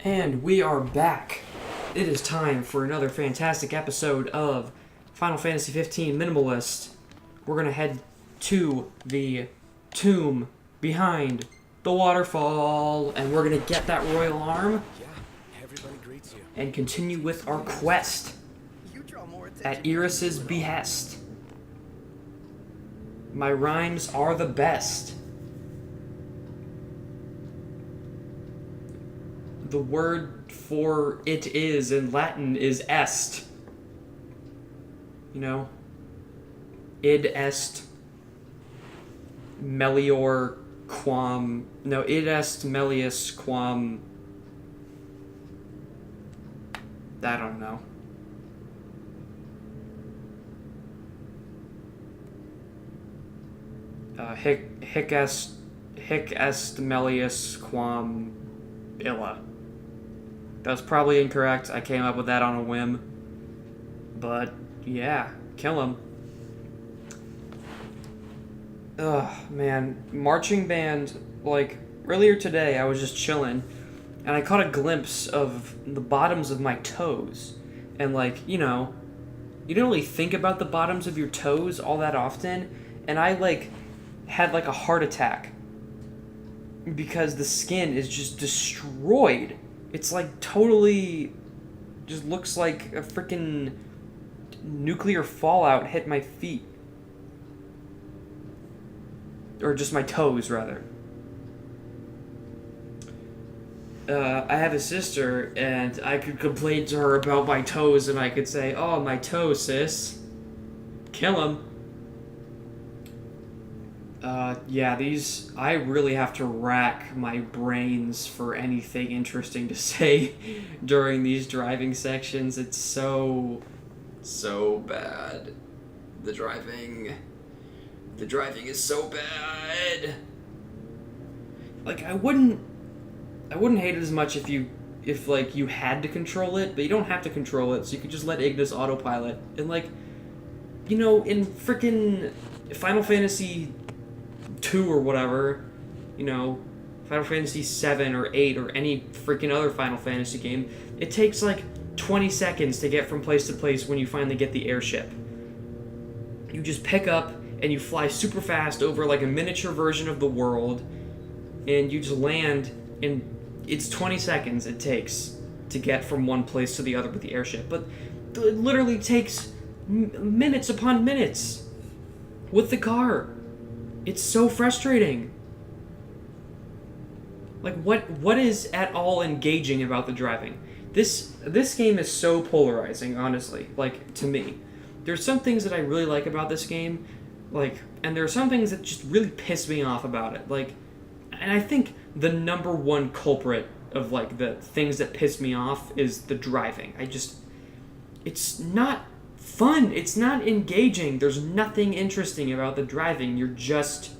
And we are back. It is time for another fantastic episode of Final Fantasy XV Minimalist. We're going to head to the tomb behind the waterfall, and we're going to get that royal arm and continue with our quest at Iris's behest. My rhymes are the best. The word for it is in Latin is est. You know? Id est melior quam... No, id est melius quam... I don't know. Hic est melius quam illa. That was probably incorrect. I came up with that on a whim. But, yeah. Kill him. Ugh, man. Marching band, like, earlier today I was just chilling, and I caught a glimpse of the bottoms of my toes. And, like, you know, you don't really think about the bottoms of your toes all that often, and I, like, had, like, a heart attack. Because the skin is just destroyed. It's like totally just looks like a freaking nuclear fallout hit my feet. Or just my toes, rather. I have a sister, and I could complain to her about my toes, and I could say, "Oh, my toe, sis. Kill him." Yeah, these... I really have to rack my brains for anything interesting to say during these driving sections. It's so bad. The driving is so bad. Like, I wouldn't hate it as much if like, you had to control it, but you don't have to control it, so you could just let Ignis autopilot. And, like, you know, in frickin' Final Fantasy 2 or whatever, you know, Final Fantasy 7 or 8 or any freaking other Final Fantasy game, it takes like 20 seconds to get from place to place when you finally get the airship. You just pick up and you fly super fast over like a miniature version of the world, and you just land, and it's 20 seconds it takes to get from one place to the other with the airship. But it literally takes minutes upon minutes with the car. It's so frustrating. Like, what is at all engaging about the driving? This game is so polarizing, honestly, like, to me. There's some things that I really like about this game, like, and there are some things that just really piss me off about it. Like, and I think the number one culprit of, like, the things that piss me off is the driving. It's not fun. It's not engaging. There's nothing interesting about the driving. You're just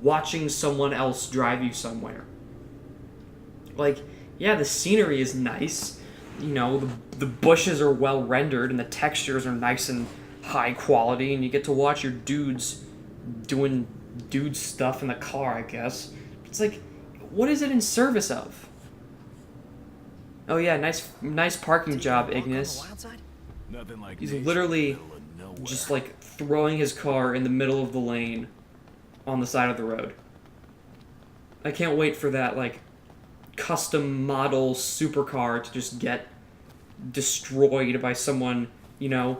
watching someone else drive you somewhere. Like, yeah, the scenery is nice. You know, the bushes are well rendered and the textures are nice and high quality, and you get to watch your dudes doing dude stuff in the car, I guess. It's like, what is it in service of? Oh yeah, nice parking job, Ignis. He's literally just, like, throwing his car in the middle of the lane on the side of the road. I can't wait for that, like, custom model supercar to just get destroyed by someone, you know,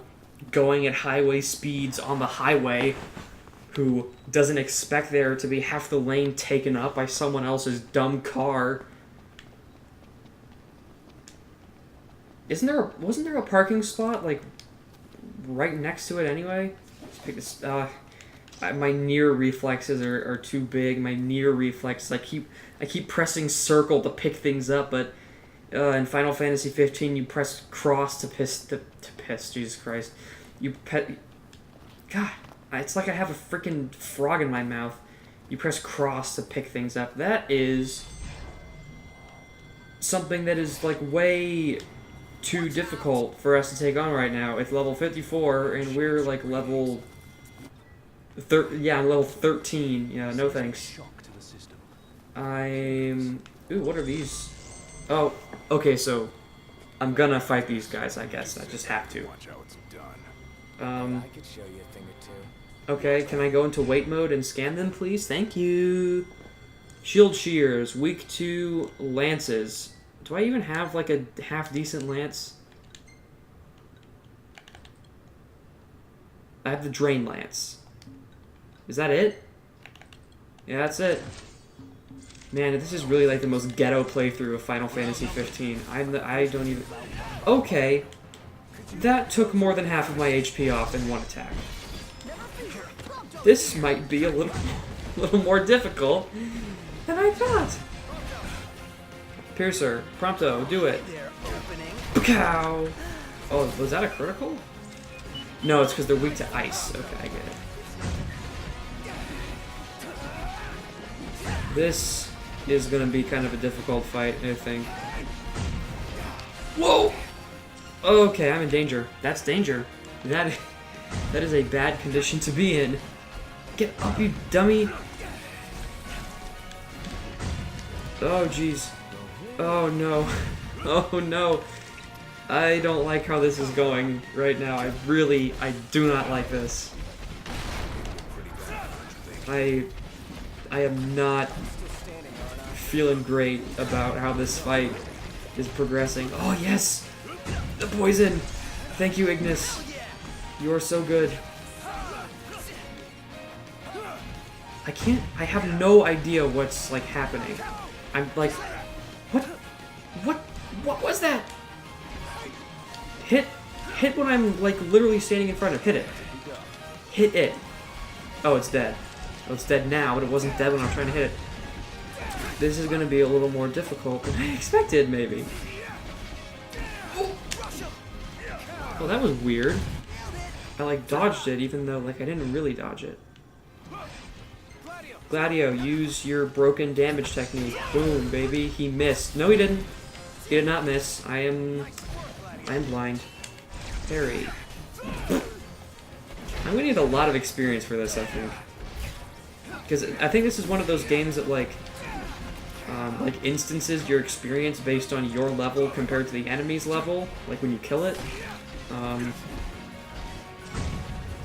going at highway speeds on the highway, who doesn't expect there to be half the lane taken up by someone else's dumb car. Wasn't there a parking spot, like, right next to it anyway? Let's pick this, my near reflexes are too big. My near reflexes, I keep pressing circle to pick things up, but in Final Fantasy 15 you press cross to piss, Jesus Christ. God, it's like I have a freaking frog in my mouth. You press cross to pick things up. That is something that is, like, way too difficult for us to take on right now. It's level 54, and we're, like, level... I'm level 13. Yeah, no thanks. I'm... Ooh, what are these? Oh, okay, so I'm gonna fight these guys, I guess. I just have to. Watch how it's done. I could show you a thing or two. Okay, can I go into wait mode and scan them, please? Thank you. Shield shears, weak to lances. Do I even have like a half-decent lance? I have the drain lance. Is that it? Yeah, that's it. Man, this is really like the most ghetto playthrough of Final Fantasy 15. I don't even... Okay. That took more than half of my HP off in one attack. This might be a little more difficult than I thought. Piercer, Prompto, do it. Pow! Oh, was that a critical? No, it's because they're weak to ice. Okay, I get it. This is going to be kind of a difficult fight, I think. Whoa! Okay, I'm in danger. That's danger. That is a bad condition to be in. Get up, you dummy! Oh, jeez. Oh, no. Oh, no. I don't like how this is going right now. I do not like this. I am not feeling great about how this fight is progressing. Oh, yes! The poison! Thank you, Ignis. You are so good. I have no idea what's, like, happening. I'm like, what was that? Hit when I'm, like, literally standing in front of. Hit it. Hit it. Oh, it's dead. Oh, it's dead now, but it wasn't dead when I was trying to hit it. This is going to be a little more difficult than I expected, maybe. Well, that was weird. I, like, dodged it, even though, like, I didn't really dodge it. Gladio, use your broken damage technique. Boom, baby. He missed. No, he didn't. He did not miss. I am blind. Parry. I'm gonna need a lot of experience for this, I think. Because I think this is one of those games that, like instances your experience based on your level compared to the enemy's level, like when you kill it.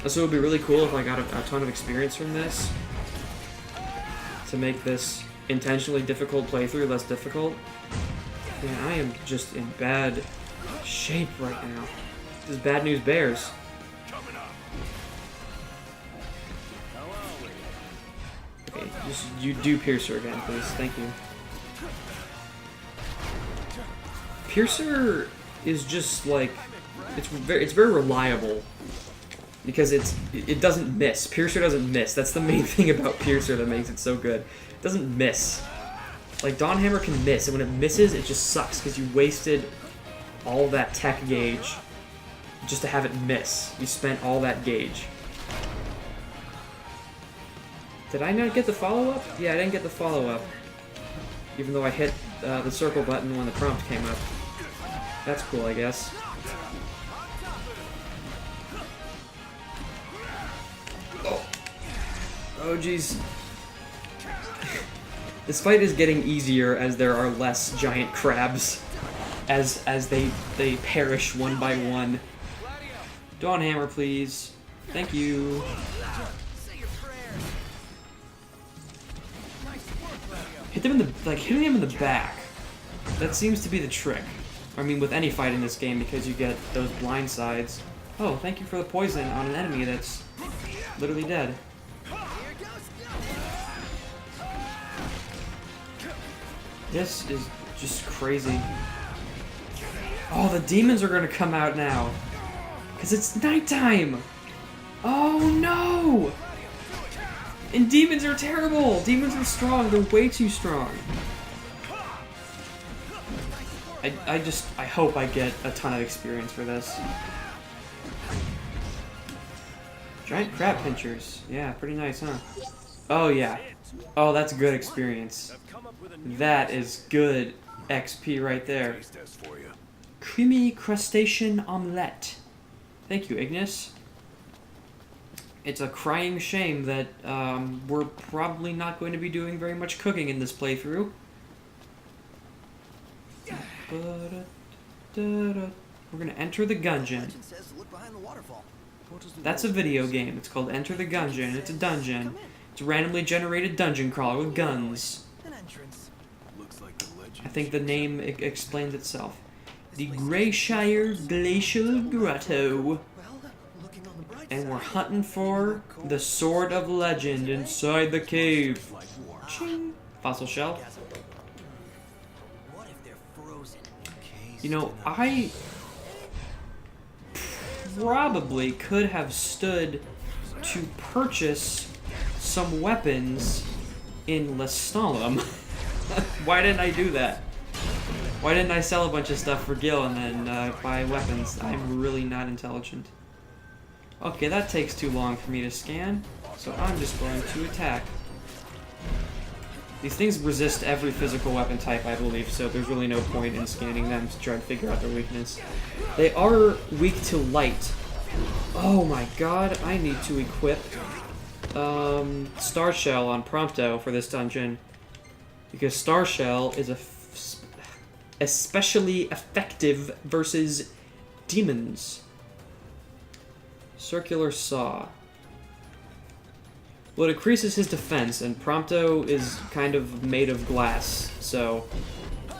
So it would be really cool if I got a ton of experience from this to make this intentionally difficult playthrough less difficult. Man, I am just in bad shape right now. This is Bad News Bears. Okay, just you do Piercer again, please. Thank you. Piercer is just like it's very reliable because it doesn't miss. Piercer doesn't miss. That's the main thing about Piercer that makes it so good. It doesn't miss. Like Dawnhammer can miss, and when it misses, it just sucks because you wasted all that tech gauge just to have it miss. You spent all that gauge. Did I not get the follow-up? Yeah, I didn't get the follow-up. Even though I hit the circle button when the prompt came up. That's cool, I guess. Oh, oh jeez. This fight is getting easier as there are less giant crabs. As they perish one by one. Dawnhammer, please. Thank you. Hitting him in the back. That seems to be the trick. I mean, with any fight in this game, because you get those blind sides. Oh, thank you for the poison on an enemy that's literally dead. This is just crazy. Oh, the demons are gonna come out now. Because it's nighttime! Oh no! And demons are terrible! Demons are strong, they're way too strong. I hope I get a ton of experience for this. Giant crab pinchers. Yeah, pretty nice, huh? Oh yeah. Oh, that's good experience. That is good XP right there. Creamy crustacean omelette. Thank you, Ignis. It's a crying shame that we're probably not going to be doing very much cooking in this playthrough. We're gonna enter the gungeon. Legend says to look behind the waterfall. That's a video game. It's called Enter the Gungeon. It's a dungeon. It's a randomly generated dungeon crawler with guns. An entrance. Looks like the legend. I think the name explains itself. The Greyshire Glacial Grotto. Well, looking on the bright And side, we're hunting for the Sword of Legend inside the cave. Like war. Ching. Fossil shell. what if they're frozen? You know, I probably could have stood to purchase some weapons in Lestalem. Why didn't I do that? Why didn't I sell a bunch of stuff for Gil and then buy weapons? I'm really not intelligent. Okay, that takes too long for me to scan, so I'm just going to attack. These things resist every physical weapon type, I believe, so there's really no point in scanning them to try to figure out their weakness. They are weak to light. Oh my god, I need to equip Star Shell on Prompto for this dungeon. Because Star Shell is especially effective versus demons. Circular Saw. Well, it increases his defense, and Prompto is kind of made of glass, so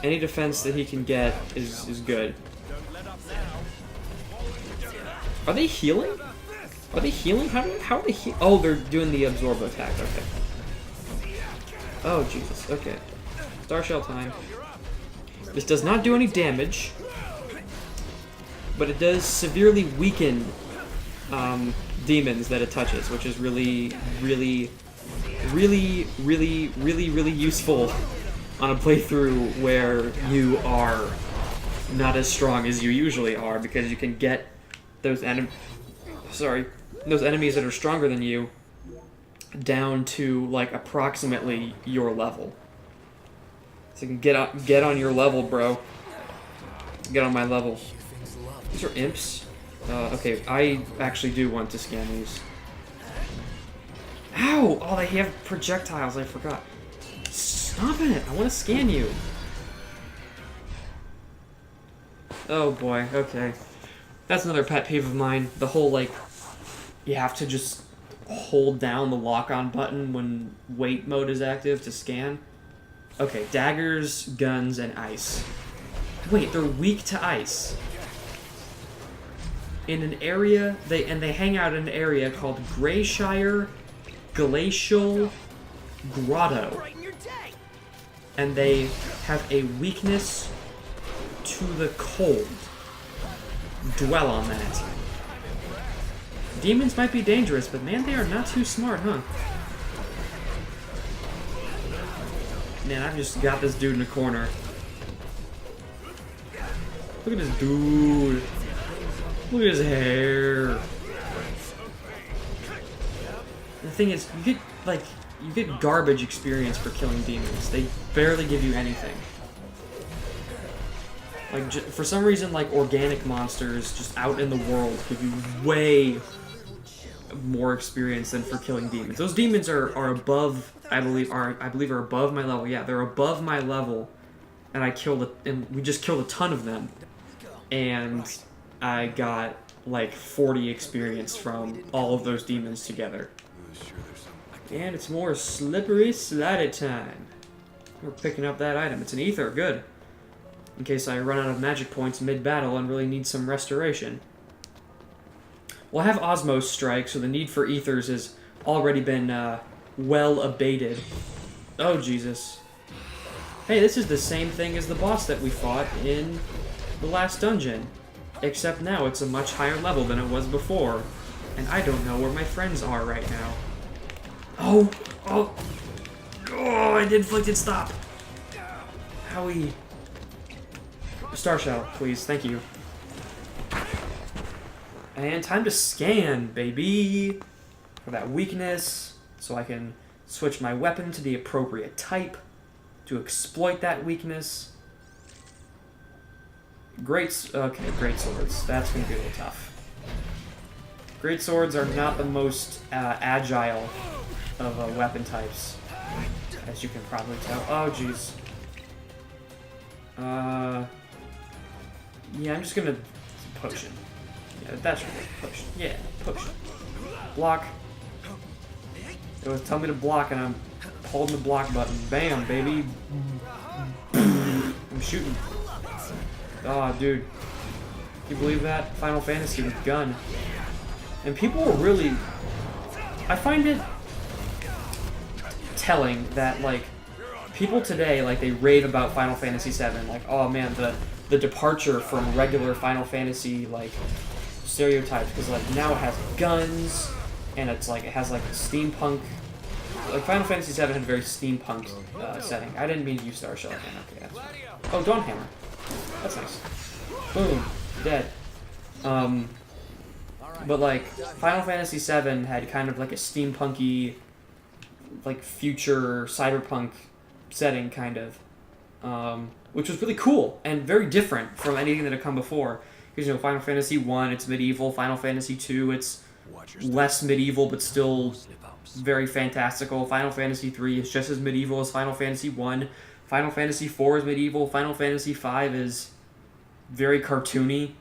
any defense that he can get is good. Are they healing? Are they healing? How are they healing? Oh, they're doing the absorb attack, okay. Oh, Jesus, okay. Star Shell time. This does not do any damage, but it does severely weaken demons that it touches, which is really useful on a playthrough where you are not as strong as you usually are, because you can get those those enemies that are stronger than you down to like approximately your level. So you can get on your level, bro. Get on my level. These are imps. Okay, I actually do want to scan these. Ow! Oh, they have projectiles, I forgot. Stop it! I want to scan you. Oh boy, okay. That's another pet peeve of mine. The whole, like, you have to just hold down the lock-on button when wait mode is active to scan. Okay, daggers, guns, and ice. Wait, they're weak to ice. In an area, they hang out in an area called Greyshire Glacial Grotto. And they have a weakness to the cold. Dwell on that. Demons might be dangerous, but man, they are not too smart, huh? Man, I've just got this dude in a corner. Look at this dude. Look at his hair. The thing is, you get garbage experience for killing demons. They barely give you anything. Like, for some reason, like, organic monsters just out in the world give you way more experience than for killing demons. Those demons are above, I believe are above my level. Yeah, they're above my level, and we just killed a ton of them, and I got like 40 experience from all of those demons together. And it's more slippery slidey time. We're picking up that item. It's an ether, good. In case I run out of magic points mid-battle and really need some restoration. Well, I have Osmos Strike, so the need for ethers has already been well abated. Oh, Jesus. Hey, this is the same thing as the boss that we fought in the last dungeon. Except now it's a much higher level than it was before. And I don't know where my friends are right now. Oh! I did inflicted stop! Howie. Star Shell, please. Thank you. And time to scan, baby! For that weakness, so I can switch my weapon to the appropriate type to exploit that weakness. Great swords. That's gonna be a little tough. Great swords are not the most agile of weapon types, as you can probably tell. Oh, jeez. Yeah, I'm just gonna potion. Yeah, that's right. Potion. Yeah, potion. Block. It was tell me to block, and I'm holding the block button. Bam, baby. I'm shooting. Oh, dude. Can you believe that? Final Fantasy with gun. And people were really... I find it telling that, like, people today, like, they rave about Final Fantasy VII. Like, oh, man, the departure from regular Final Fantasy, like, stereotypes. Because, like, now it has guns, and it's, like, it has, like, steampunk... Like, Final Fantasy VII had a very steampunk setting. I didn't mean to use Star Shell again. Okay, that's fine. Oh, Dawn Hammer. That's nice. Boom. Dead. But, like, Final Fantasy VII had kind of, like, a steampunky, like, future cyberpunk setting, kind of. Which was really cool and very different from anything that had come before. Because, you know, Final Fantasy 1, it's medieval. Final Fantasy 2, it's less medieval, but still very fantastical. Final Fantasy 3 is just as medieval as Final Fantasy 1. Final Fantasy 4 is medieval. Final Fantasy 5 is very cartoony.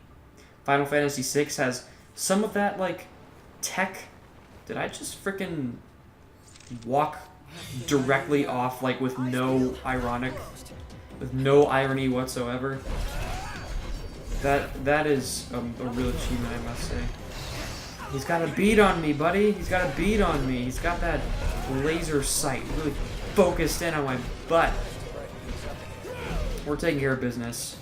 Final Fantasy 6 has some of that, like, tech. Did I just freaking walk directly off, like, with no irony whatsoever? That is a real achievement, I must say. He's got a bead on me, buddy. He's got a bead on me. He's got that laser sight really focused in on my butt. We're taking care of business.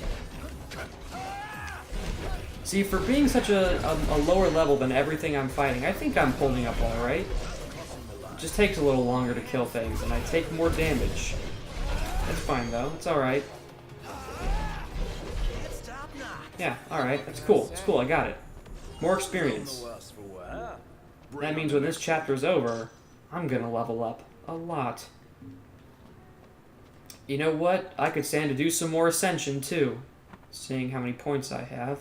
See, for being such a lower level than everything I'm fighting, I think I'm holding up alright. It just takes a little longer to kill things, and I take more damage. That's fine, though. It's alright. Yeah, alright. That's cool. It's cool. I got it. More experience. That means when this chapter's over, I'm gonna level up a lot. You know what? I could stand to do some more Ascension, too. Seeing how many points I have.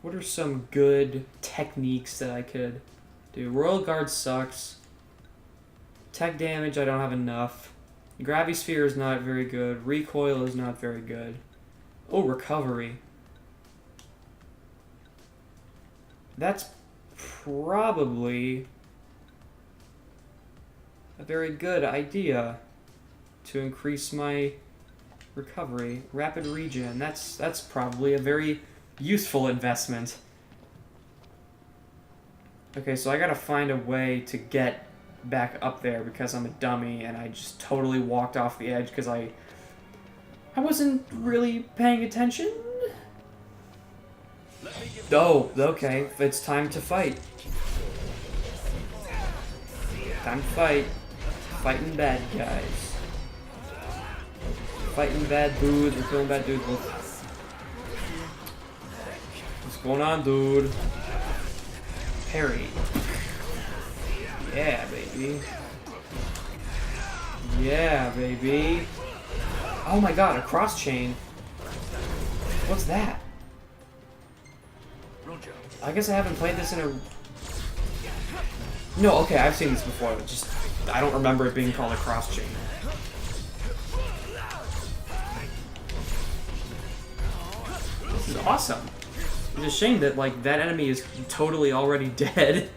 What are some good techniques that I could do? Royal Guard sucks. Tech damage, I don't have enough. Gravisphere is not very good. Recoil is not very good. Oh, recovery. That's probably a very good idea to increase my recovery. Rapid regen. That's probably a very useful investment. Okay, so I gotta find a way to get back up there because I'm a dummy and I just totally walked off the edge because I wasn't really paying attention. Oh, okay. It's time to fight. Time to fight. Fighting bad guys. Fighting bad dudes. We're killing bad dudes. What's going on, dude? Parry. Yeah, baby. Yeah, baby. Oh my god, a cross chain. What's that? I guess I haven't played this in a... No, okay, I've seen this before, but just... I don't remember it being called a cross chain. This is awesome. It's a shame that, like, that enemy is totally already dead.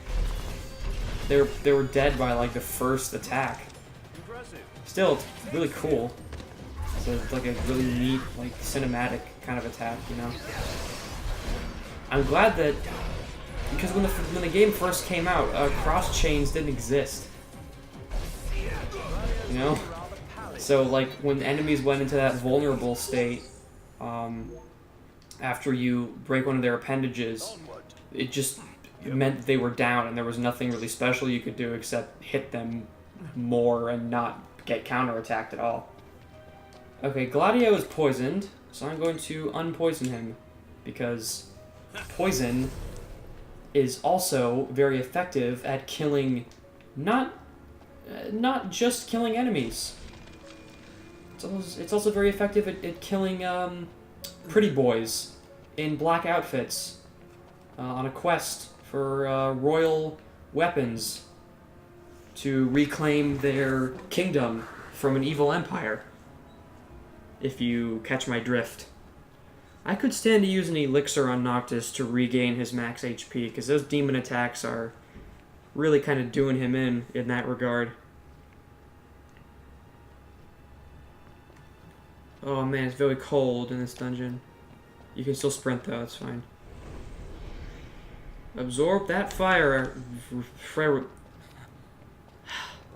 They were dead by, like, the first attack. Still, it's really cool. It's like a really neat, like, cinematic kind of attack, you know? I'm glad that... Because when the game first came out, cross chains didn't exist. You know? So, like, when enemies went into that vulnerable state, after you break one of their appendages, it just meant that they were down and there was nothing really special you could do except hit them more and not get counterattacked at all. Okay, Gladio is poisoned, so I'm going to unpoison him, because poison is also very effective at killing, not just killing enemies. It's also very effective at killing pretty boys in black outfits on a quest for royal weapons to reclaim their kingdom from an evil empire. If you catch my drift. I could stand to use an elixir on Noctis to regain his max HP, because those demon attacks are really kind of doing him in that regard. Oh man, it's very cold in this dungeon. You can still sprint though, that's fine. Absorb that fire.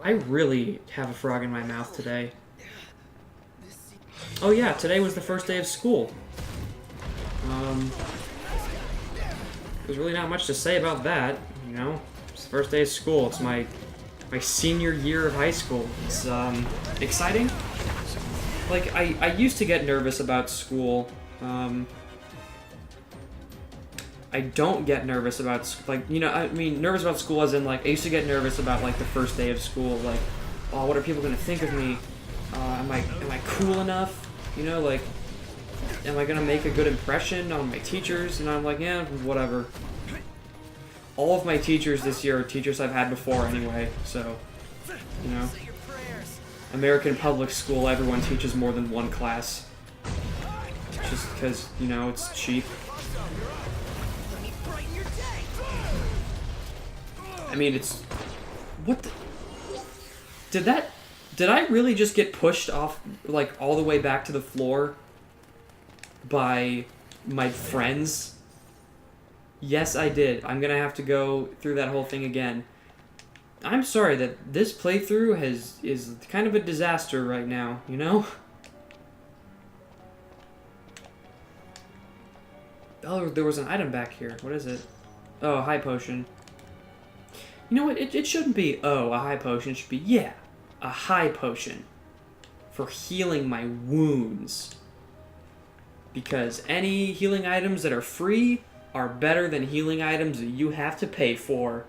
I really have a frog in my mouth today. Oh yeah, today was the first day of school. There's really not much to say about that, you know? It's the first day of school. It's my senior year of high school. It's exciting. Like, I used to get nervous about school. I don't get nervous about, like, you know, I mean, nervous about school as in, like, I used to get nervous about, like, the first day of school. Like, oh, what are people gonna think of me? Am I cool enough? You know, like, am I gonna make a good impression on my teachers? And I'm like, yeah, whatever. All of my teachers this year are teachers I've had before anyway, so, you know. American public school, everyone teaches more than one class. Just because, you know, it's cheap. I mean, it's... What the... Did I really just get pushed off, like, all the way back to the floor by my friends? Yes, I did. I'm gonna have to go through that whole thing again. I'm sorry that this playthrough is kind of a disaster right now, you know? Oh, there was an item back here. What is it? Oh, a high potion. You know what? It shouldn't be, oh, a high potion. It should be, yeah, a high potion for healing my wounds. Because any healing items that are free are better than healing items that you have to pay for.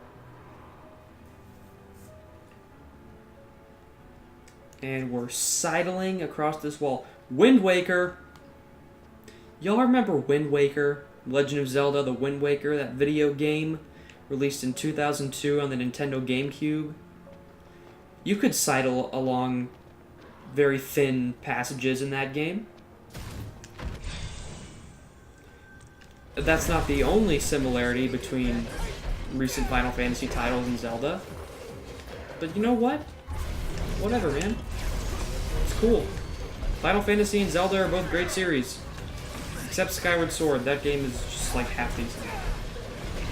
And we're sidling across this wall. Wind Waker! Y'all remember Wind Waker? Legend of Zelda, The Wind Waker, that video game released in 2002 on the Nintendo GameCube? You could sidle along very thin passages in that game. That's not the only similarity between recent Final Fantasy titles and Zelda. But you know what? Whatever, man. It's cool. Final Fantasy and Zelda are both great series. Except Skyward Sword. That game is just like half decent.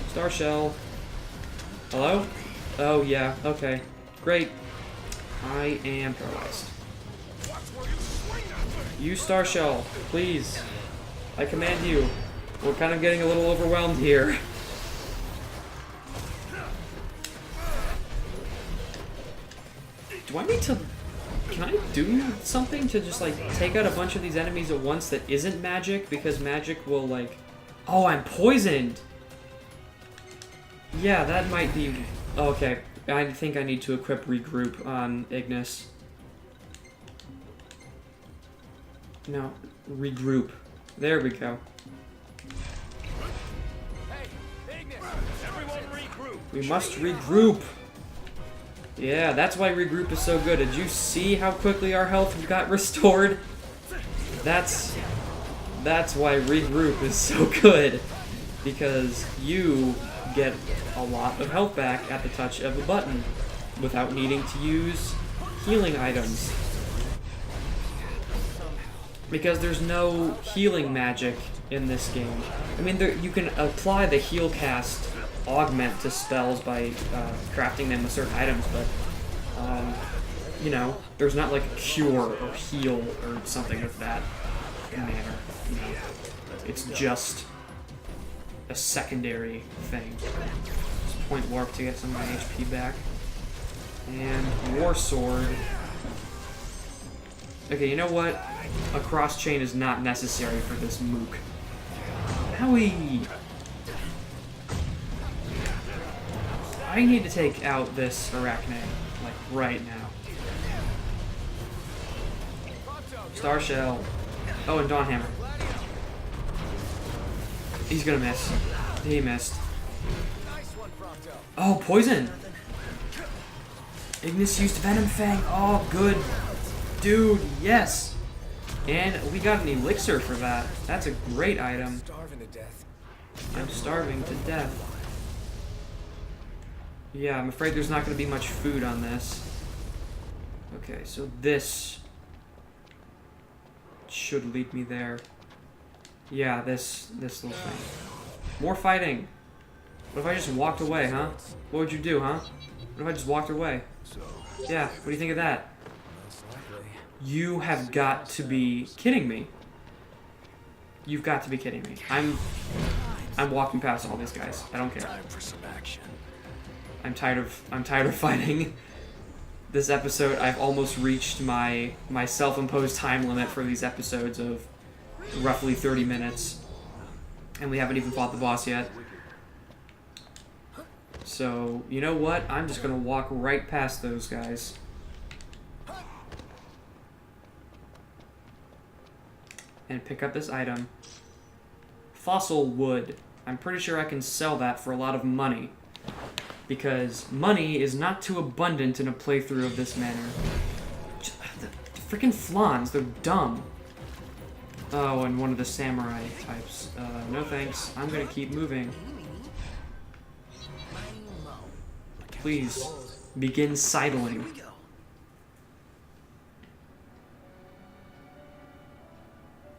Star Shell. Hello? Oh, yeah. Okay. Great. I am paralyzed. Use Star Shell, please. I command you. We're kind of getting a little overwhelmed here. Do I need to... Can I do something to just, like, take out a bunch of these enemies at once that isn't magic? Because magic will, like... Oh, I'm poisoned! Yeah, that might be... Okay, I think I need to equip Regroup on Ignis. No, Regroup. There we go. Hey, Ignis! Everyone regroup! We must regroup! Yeah, that's why Regroup is so good. Did you see how quickly our health got restored? That's why Regroup is so good. Because you get a lot of health back at the touch of a button without needing to use healing items. Because there's no healing magic in this game. I mean, you can apply the heal cast augment to spells by crafting them with certain items, but you know, there's not like a cure or heal or something of that manner. You know, it's just a secondary thing. Just point warp to get some of my HP back, and war sword. Okay, you know what? A cross chain is not necessary for this mook. Howie! I need to take out this Arachne, like, right now. Star Shell. Oh, and Dawn Hammer. He's gonna miss. He missed. Oh, poison! Ignis used Venom Fang. Oh, good. dude, yes! And we got an elixir for that. That's a great item. Starving to death. I'm starving to death. Yeah, I'm afraid there's not going to be much food on this. Okay, so this should lead me there. Yeah, this little thing. More fighting. What if I just walked away, huh? What would you do, huh? What if I just walked away? Yeah, what do you think of that? You have got to be kidding me. You've got to be kidding me. I'm walking past all these guys. I don't care. Time for some action. I'm tired of fighting. This episode, I've almost reached my self-imposed time limit for these episodes of roughly 30 minutes. And we haven't even fought the boss yet. So, you know what? I'm just gonna walk right past those guys. And pick up this item. Fossil wood. I'm pretty sure I can sell that for a lot of money. Because money is not too abundant in a playthrough of this manner. The freaking flans, they're dumb. Oh, and one of the samurai types. No thanks. I'm gonna keep moving. Please, begin sidling.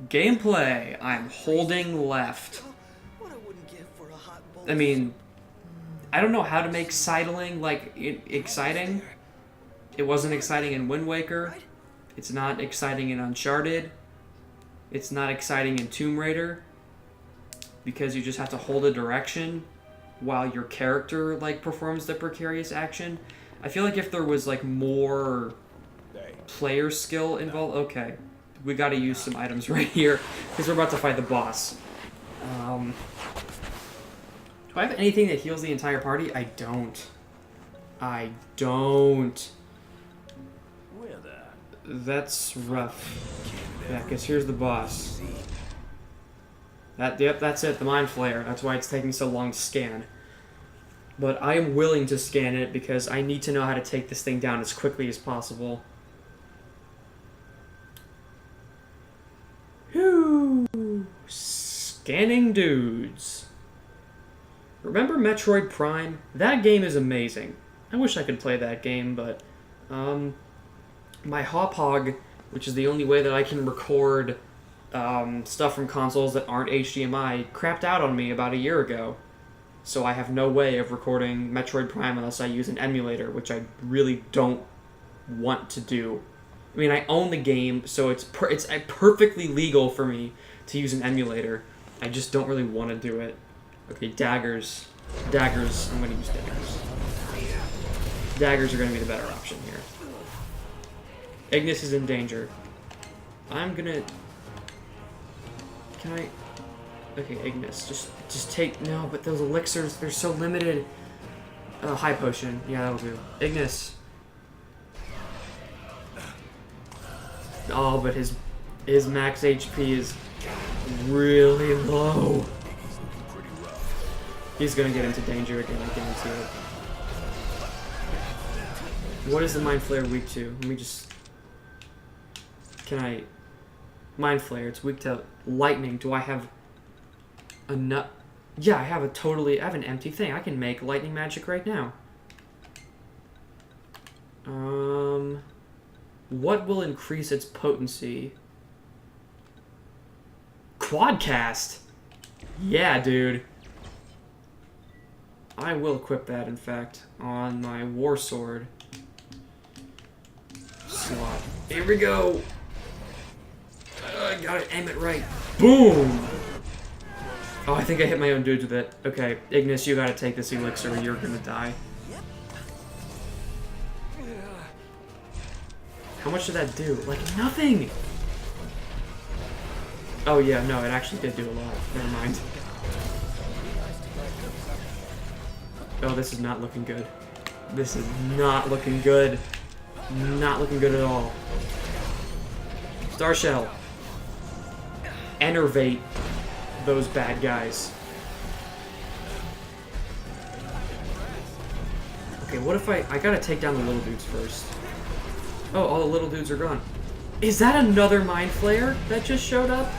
Gameplay. I'm holding left. What I wouldn't give for a hot bowl. I mean, I don't know how to make sidling, like, exciting. It wasn't exciting in Wind Waker. It's not exciting in Uncharted. It's not exciting in Tomb Raider. Because you just have to hold a direction while your character, like, performs the precarious action. I feel like if there was, like, more player skill involved... Okay, we gotta use some items right here, because we're about to fight the boss. Do I have anything that heals the entire party? I don't. I don't. That's rough. Yeah, because here's the boss. Yep, that's it, the Mind Flayer. That's why it's taking so long to scan. But I am willing to scan it because I need to know how to take this thing down as quickly as possible. Whew. Scanning dudes. Remember Metroid Prime? That game is amazing. I wish I could play that game, but my Hop-Hog, which is the only way that I can record stuff from consoles that aren't HDMI, crapped out on me about a year ago. So I have no way of recording Metroid Prime unless I use an emulator, which I really don't want to do. I mean, I own the game, so it's perfectly legal for me to use an emulator. I just don't really want to do it. Okay, daggers. Daggers. I'm going to use daggers. Daggers are going to be the better option here. Ignis is in danger. I'm going to... Can I... Okay, Ignis. Just take... No, but those elixirs, they're so limited. High potion. Yeah, that'll do. Ignis. Oh, but his max HP is really low. He's gonna get into danger again, I guarantee it. What is the Mind Flayer weak to? Let me just... Can I... Mind Flayer, it's weak to lightning. Do I have enough... Yeah, I have an empty thing. I can make lightning magic right now. What will increase its potency? Quadcast! Yeah, dude. I will equip that, in fact, on my war sword slot. Here we go! I gotta aim it right. Boom! Oh, I think I hit my own dudes with it. Okay, Ignis, you gotta take this elixir or you're gonna die. How much did that do? Like, nothing! Oh yeah, no, it actually did do a lot. Never mind. Oh, this is not looking good. This is not looking good. Not looking good at all. Star Shell. Enervate those bad guys. Okay, what if I gotta take down the little dudes first. Oh, all the little dudes are gone. Is that another Mind Flayer that just showed up?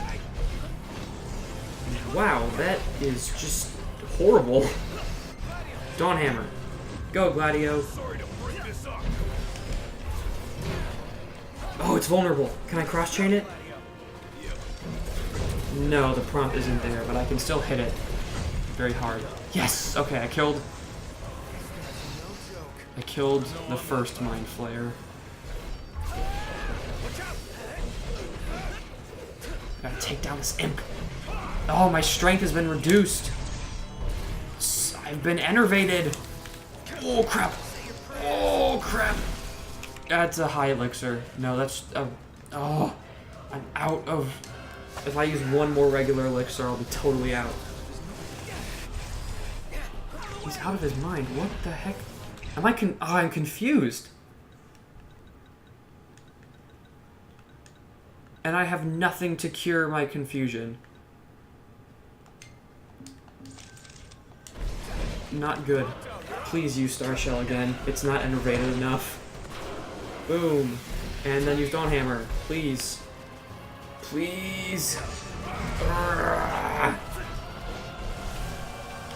Wow, that is just horrible. Dawn Hammer. Go, Gladio. Sorry to break this up. Oh, it's vulnerable. Can I cross-chain it? No, the prompt isn't there, but I can still hit it very hard. Yes! Okay, I killed the first Mind Flayer. Gotta take down this imp. Oh, my strength has been reduced. I've been enervated. Oh, crap. Oh, crap. That's a high elixir. No, that's... oh, I'm out of... If I use one more regular elixir, I'll be totally out. He's out of his mind. What the heck? Am I I'm confused. And I have nothing to cure my confusion. Not good. Please use Star Shell again. It's not enervated enough. Boom. And then use Dawn Hammer. Please. Please.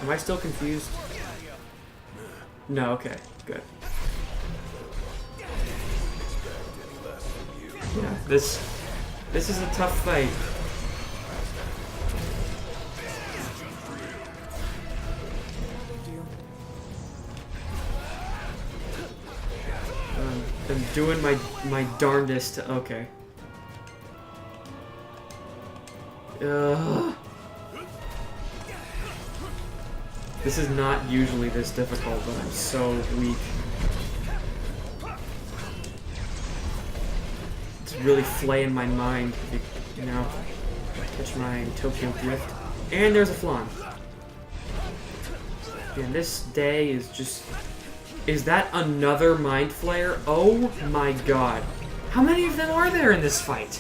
Am I still confused? No, okay. Good. Yeah, this is a tough fight. I'm doing my darndest. Okay. This is not usually this difficult, but I'm so weak. It's really flaying my mind, you know. Catch my Tokyo Drift. And there's a flan. And this day is just... Is that another Mind Flayer? Oh my god. How many of them are there in this fight?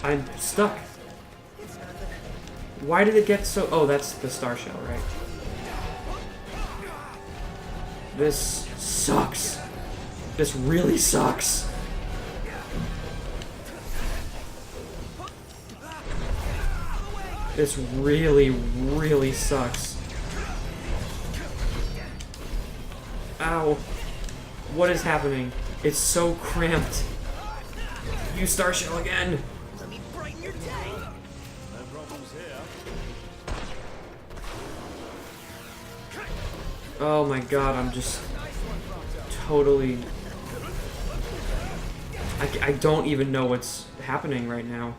I'm stuck. Why did it get so... Oh, that's the Star Shell, right? This sucks. This really sucks. This really, really sucks. Ow. What is happening? It's so cramped. Use Star Shell again. Let me brighten your day. No problems here. Oh my god, I'm just totally... I don't even know what's happening right now.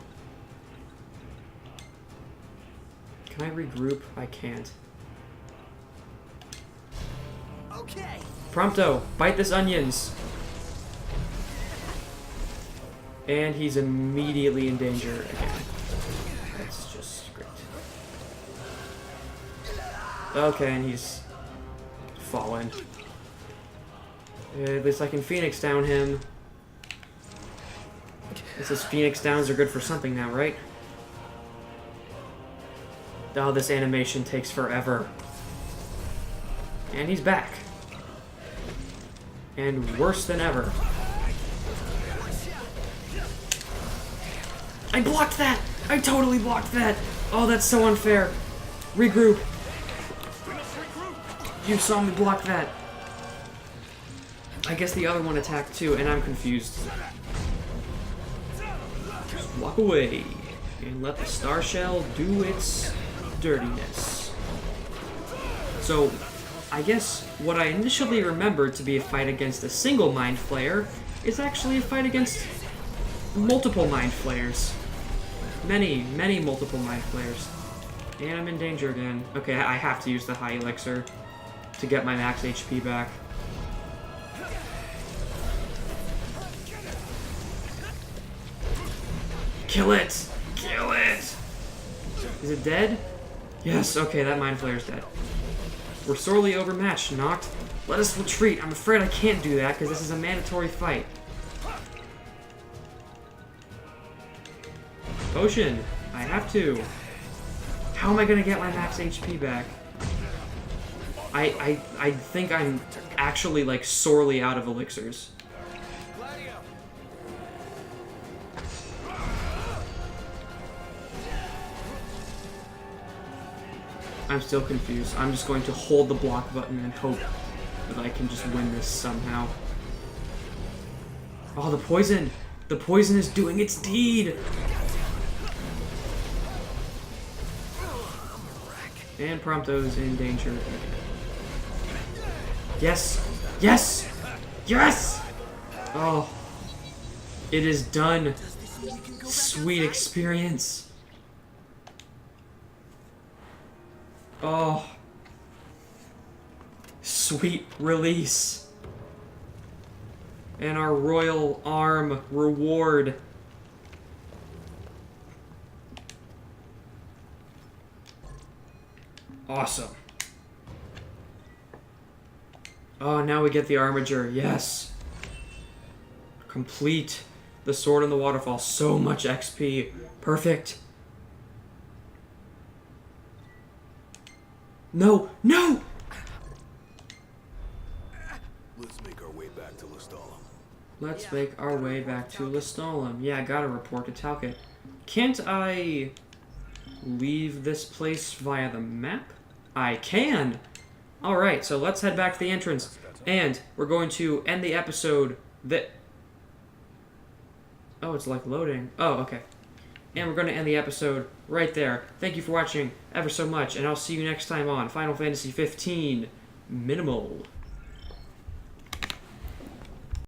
Can I regroup? I can't. Okay. Prompto, bite this onions. And he's immediately in danger again. That's just great. Okay, and he's fallen. At least I can Phoenix down him. This is Phoenix downs are good for something now, right? Oh, this animation takes forever. And he's back. And worse than ever. I blocked that! I totally blocked that! Oh, that's so unfair. Regroup. You saw me block that. I guess the other one attacked too, and I'm confused. Just walk away and let the Star Shell do its dirtiness. So, I guess what I initially remembered to be a fight against a single Mind Flayer is actually a fight against multiple Mind Flayers. Many, many multiple Mind Flayers. And I'm in danger again. Okay, I have to use the high elixir to get my max HP back. Kill it! Kill it! Is it dead? Yes, okay, that Mind Flayer's dead. We're sorely overmatched, Noct. Let us retreat. I'm afraid I can't do that because this is a mandatory fight. Potion! I have to. How am I gonna get my max HP back? I think I'm actually, like, sorely out of elixirs. I'm still confused. I'm just going to hold the block button and hope that I can just win this somehow. Oh, the poison! The poison is doing its deed! And Prompto's in danger. Yes! Yes! Yes! Oh. It is done. Sweet experience. Oh. Sweet release. And our royal arm reward. Awesome. Oh, now we get the armature. Yes. Complete the sword and the waterfall. So much XP. Perfect. No! No! Let's make our way back to Lestalem. Let's make our way back to Lestalem. Yeah, I gotta report to Talcott. Can't I leave this place via the map? I can! Alright, so let's head back to the entrance. And we're going to end the episode that... Oh, it's like loading. Oh, okay. And we're going to end the episode right there. Thank you for watching ever so much, and I'll see you next time on Final Fantasy XV Minimal.